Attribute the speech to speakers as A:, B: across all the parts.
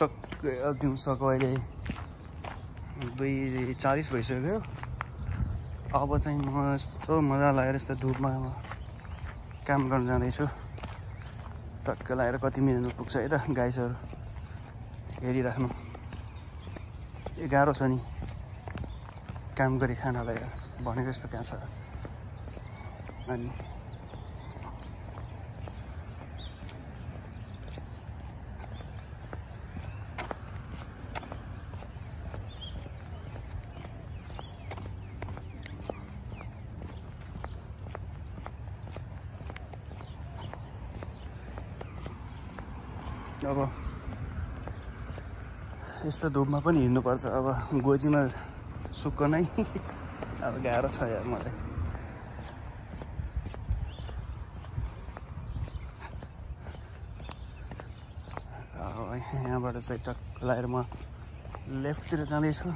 A: टक्कै दिउँसोको अहिले 2:40 भइसक्यो। अब चाहिँ म यस्तो मजा लागेर यस्तो धुपमा काम गर्न जाँदैछु। टक्क लगाएर कति मिनटमा पुग्छ है त गाइसहरू हेरिराख्नु। गाह्रो छ नि काम गरी खानलाई भनेको जस्तो कहाँ छ। अनि अब यस्तो धुपमा पनि हिँड्नुपर्छ। अब गोजीमा सुक्क नै अब गाह्रो छ यार मलाई। यहाँबाट चाहिँ टक्क लगाएर म लेफ्टतिर जाँदैछु।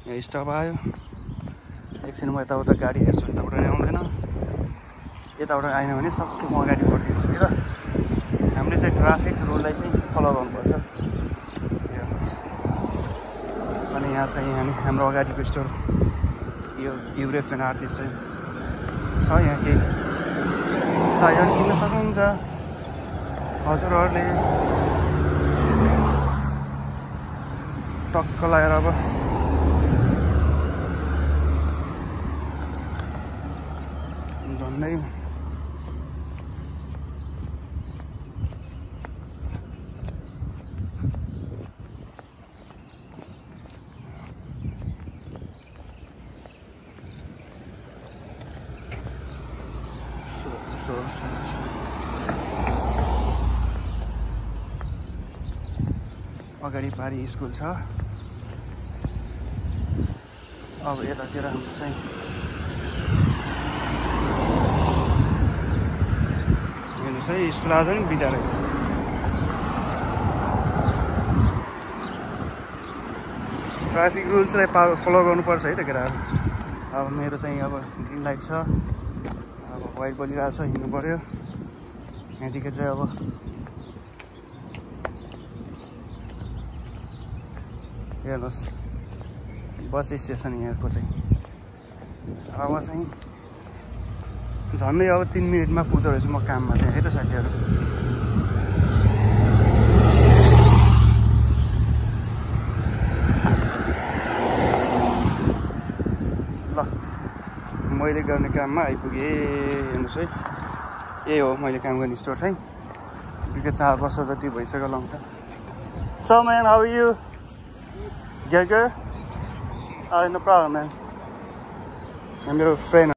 A: यहाँ स्टप आयो। एकछिन म यताउता गाडी हेर्छु, यताबाट आउँदैन। यताबाट आएन भने सक्कै म अगाडि बढिदिन्छु कि ल। हामीले चाहिँ ट्राफिक रुललाई चाहिँ फलो गर्नुपर्छ। अनि यहाँ चाहिँ हाम्रो अगाडिको स्टोर यो युरेपियन आर्टिस्ट छ। यहाँ केही सायद किन्न सक्नुहुन्छ हजुरहरूले। टक्क लगाएर अब झन्डै अगाडि पारी स्कुल छ। अब यतातिर हाम्रो चाहिँ हेर्नुहोस् है स्कुल आज पनि बिदा रहेछ। ट्राफिक रुल्सलाई फलो गर्नुपर्छ है त केटाहरू। अब मेरो चाहिँ अब ग्रिन लाइट छ, अब वाइट बलिरहेको छ, हिँड्नु पऱ्यो। यहाँदेखि चाहिँ अब हेर्नुहोस् बस स्टेसन यहाँको चाहिँ। अब चाहिँ झन्डै अब 3 मिनटमा पुग्दो रहेछु म काममा चाहिँ है त साथीहरू। ल मैले गर्ने काममा आइपुगेँ। हेर्नुहोस् है यही हो मैले काम गर्ने स्टोर चाहिँ। विगत 4 वर्ष जति भइसक्यो लङ त। So man, how are you? Good? Alright, no problem, man. I'm your friend.